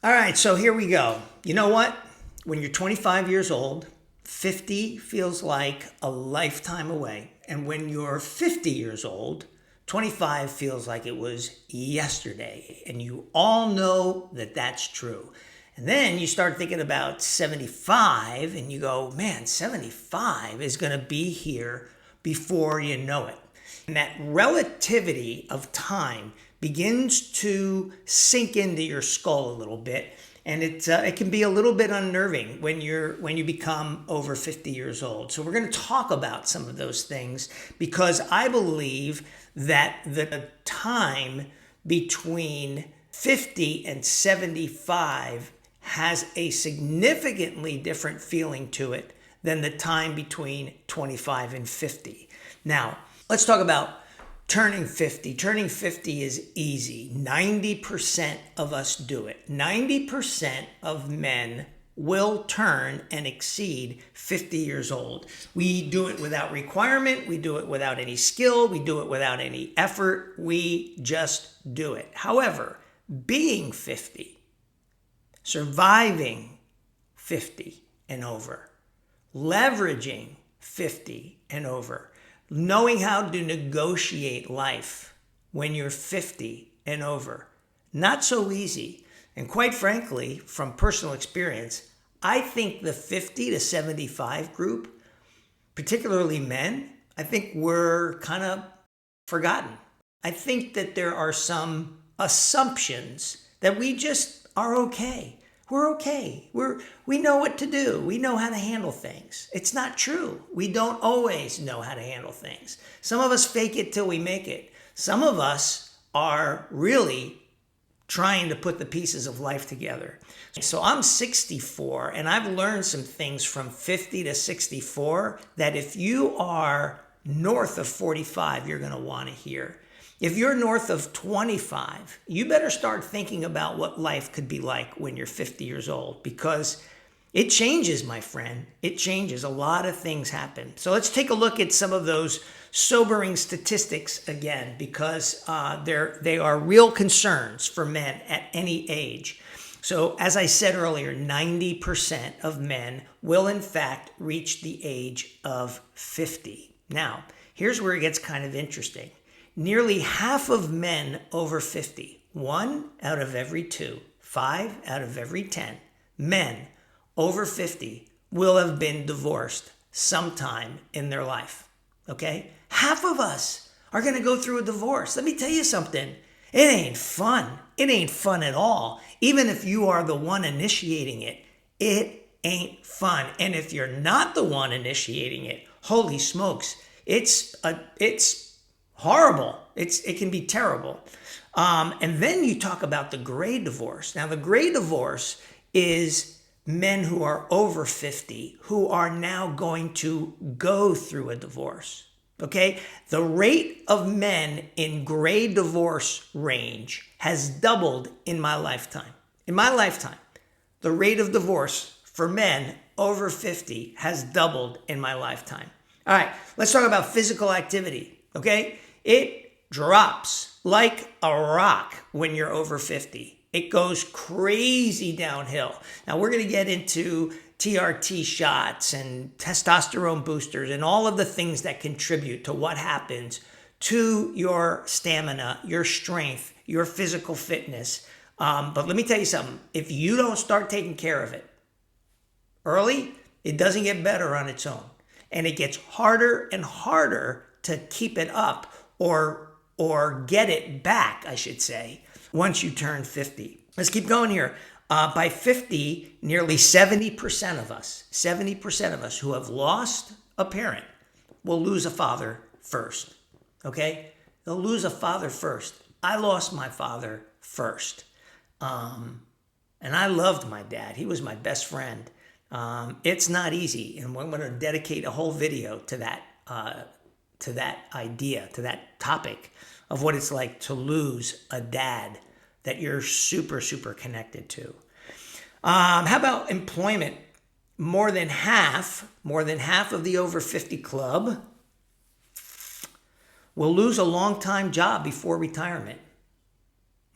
All right, so here we go. You know what? When you're 25 years old, 50 feels like a lifetime away. And when you're 50 years old, 25 feels like it was yesterday. And you all know that that's true. And then you start thinking about 75 and you go, man, 75 is going to be here before you know it. And that relativity of time begins to sink into your skull a little bit, and it can be a little bit unnerving when you become over 50 years old. So we're going to talk about some of those things because I believe that the time between 50 and 75 has a significantly different feeling to it than the time between 25 and 50. Now, let's talk about turning 50. Turning 50 is easy. 90% of us do it. 90% of men will turn and exceed 50 years old. We do it without requirement. We do it without any skill. We do it without any effort. We just do it. However, being 50, surviving 50 and over, leveraging 50 and over, knowing how to negotiate life when you're 50 and over, not so easy. And quite frankly, from personal experience, I think the 50 to 75 group, particularly men, I think we're kind of forgotten. I think that there are some assumptions that we just are okay. We're okay. We know what to do. We know how to handle things. It's not true. We don't always know how to handle things. Some of us fake it till we make it. Some of us are really trying to put the pieces of life together. So I'm 64 and I've learned some things from 50 to 64 that if you are north of 45, you're going to want to hear. If you're north of 25, you better start thinking about what life could be like when you're 50 years old, because it changes, my friend. It changes. A lot of things happen. So let's take a look at some of those sobering statistics again, because they are real concerns for men at any age. So as I said earlier, 90% of men will in fact reach the age of 50. Now, here's where it gets kind of interesting. Nearly half of men over 50, 1 out of every 2, 5 out of every 10 men over 50 will have been divorced sometime in their life. Okay? Half of us are going to go through a divorce. Let me tell you something. It ain't fun. It ain't fun at all. Even if you are the one initiating it, it ain't fun. And if you're not the one initiating it, holy smokes, it's horrible. It can be terrible. And then you talk about the gray divorce. Now, the gray divorce is men who are over 50 who are now going to go through a divorce. Okay? The rate of men in gray divorce range has doubled in my lifetime. In my lifetime, the rate of divorce for men over 50 has doubled in my lifetime. All right, let's talk about physical activity. Okay? It drops like a rock when you're over 50. It goes crazy downhill. Now, we're going to get into TRT shots and testosterone boosters and all of the things that contribute to what happens to your stamina, your strength, your physical fitness. But let me tell you something. If you don't start taking care of it early, it doesn't get better on its own. And it gets harder and harder to keep it up or get it back, I should say, once you turn 50. Let's keep going here. By 50, nearly 70% of us who have lost a parent will lose a father first. Okay? They'll lose a father first. I lost my father first. And I loved my dad. He was my best friend. It's not easy. And I'm going to dedicate a whole video to that idea, to that topic of what it's like to lose a dad that you're super, super connected to. How about employment? More than half of the over 50 club will lose a long-time job before retirement.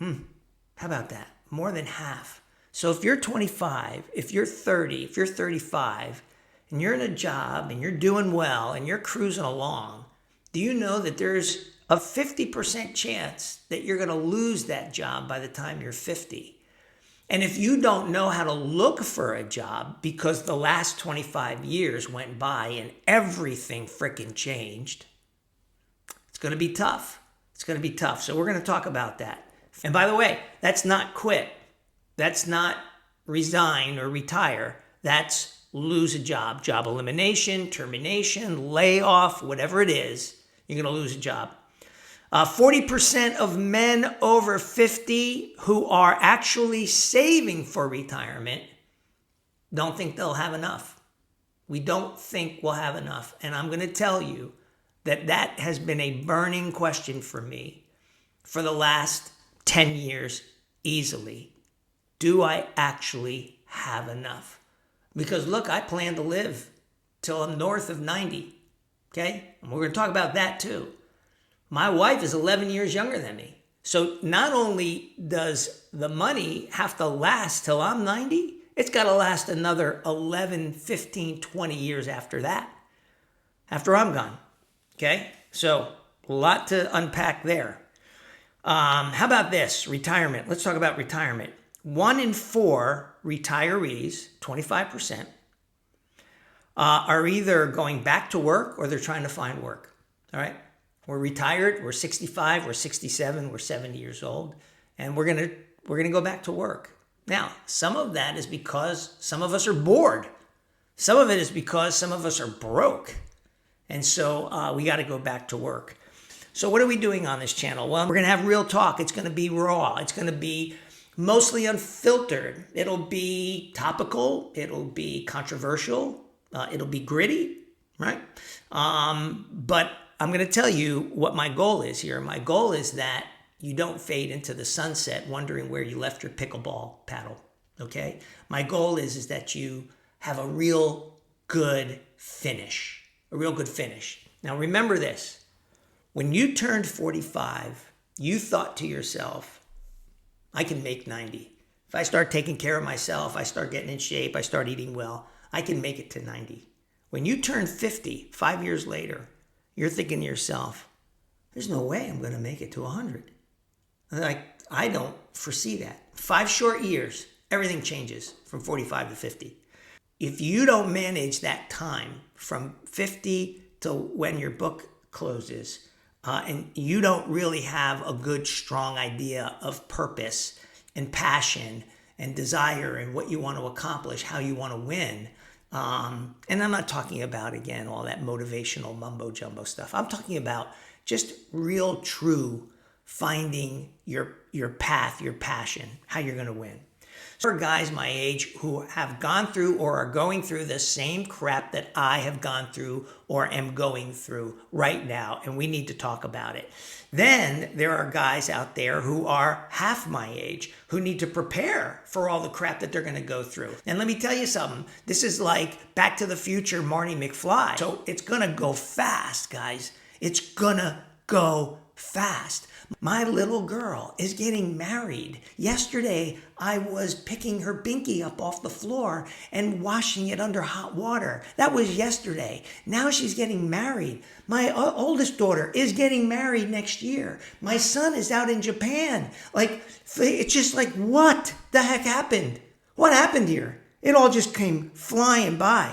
How about that? More than half. So if you're 25, if you're 30, if you're 35, and you're in a job and you're doing well and you're cruising along, do you know that there's a 50% chance that you're going to lose that job by the time you're 50? And if you don't know how to look for a job because the last 25 years went by and everything freaking changed, it's going to be tough. It's going to be tough. So we're going to talk about that. And by the way, that's not quit. That's not resign or retire. That's lose a job. Job elimination, termination, layoff, whatever it is, you're going to lose a job. 40% of men over 50 who are actually saving for retirement don't think they'll have enough. We don't think we'll have enough. And I'm going to tell you that that has been a burning question for me for the last 10 years easily. Do I actually have enough? Because look, I plan to live till I'm north of 90, okay? And we're going to talk about that too. My wife is 11 years younger than me. So not only does the money have to last till I'm 90, it's got to last another 11, 15, 20 years after that, after I'm gone, okay? So a lot to unpack there. How about this? Retirement. Let's talk about retirement. 1 in 4 retirees, 25%, are either going back to work or they're trying to find work. All right? We're retired, we're 65, we're 67, we're 70 years old, and we're gonna go back to work. Now, some of that is because some of us are bored. Some of it is because some of us are broke. And so we got to go back to work. So what are we doing on this channel? Well, we're going to have real talk. It's going to be raw. It's going to be mostly unfiltered. It'll be topical. It'll be controversial. It'll be gritty, right? But I'm going to tell you what my goal is here. My goal is that you don't fade into the sunset wondering where you left your pickleball paddle, okay? My goal is that you have a real good finish, a real good finish. Now remember this, when you turned 45, you thought to yourself, I can make 90. If I start taking care of myself, I start getting in shape, I start eating well, I can make it to 90. When you turn 50, 5 years later, you're thinking to yourself, there's no way I'm going to make it to 100. Like, I don't foresee that. 5 short years, everything changes from 45 to 50. If you don't manage that time from 50 to when your book closes, and you don't really have a good, strong idea of purpose and passion and desire and what you want to accomplish, how you want to win, and I'm not talking about, again, all that motivational mumbo-jumbo stuff. I'm talking about just real, true finding your path, your passion, how you're going to win. For guys my age who have gone through or are going through the same crap that I have gone through or am going through right now, and we need to talk about it. Then there are guys out there who are half my age who need to prepare for all the crap that they're going to go through. And let me tell you something. This is like Back to the Future Marty McFly. So it's going to go fast, guys. It's going to go fast. My little girl is getting married. Yesterday, I was picking her binky up off the floor and washing it under hot water. That was yesterday. Now she's getting married. My oldest daughter is getting married next year. My son is out in Japan. Like, it's just like, what the heck happened? What happened here? It all just came flying by.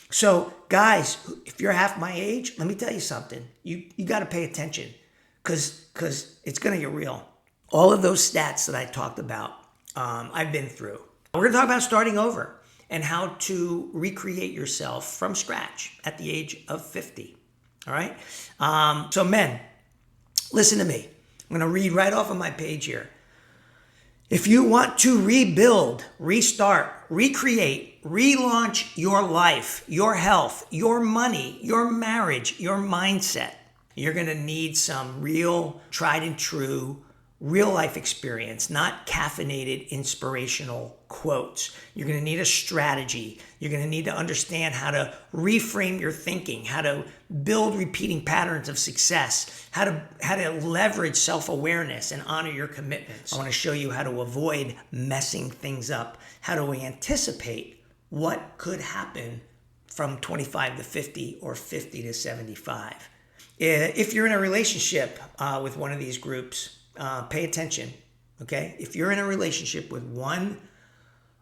So, guys, if you're half my age, let me tell you something. You got to pay attention. Because it's going to get real. All of those stats that I talked about, I've been through. We're going to talk about starting over and how to recreate yourself from scratch at the age of 50. All right? So men, listen to me. I'm going to read right off of my page here. If you want to rebuild, restart, recreate, relaunch your life, your health, your money, your marriage, your mindset, you're going to need some real tried and true real life experience, not caffeinated inspirational quotes. You're going to need a strategy. You're going to need to understand how to reframe your thinking, how to build repeating patterns of success, how to leverage self-awareness and honor your commitments. I want to show you how to avoid messing things up, how to anticipate what could happen from 25 to 50 or 50 to 75. If you're in a relationship with one of these groups, pay attention, okay? If you're in a relationship with one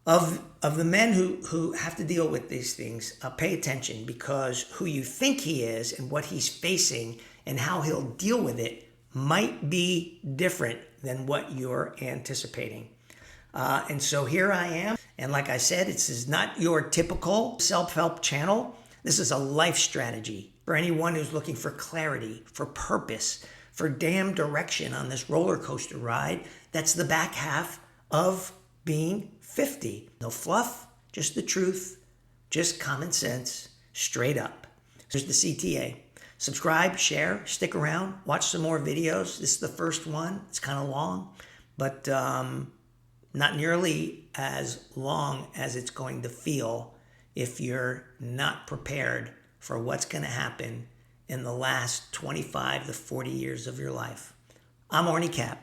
of the men who have to deal with these things, pay attention, because who you think he is and what he's facing and how he'll deal with it might be different than what you're anticipating. And so here I am. And like I said, this is not your typical self-help channel. This is a life strategy for anyone who's looking for clarity, for purpose, for damn direction on this roller coaster ride. That's the back half of being 50. No fluff, just the truth, just common sense, straight up. Here's the CTA. Subscribe, share, stick around, watch some more videos. This is the first one. It's kind of long, but not nearly as long as it's going to feel if you're not prepared for what's going to happen in the last 25 to 40 years of your life. I'm ArnieCAP.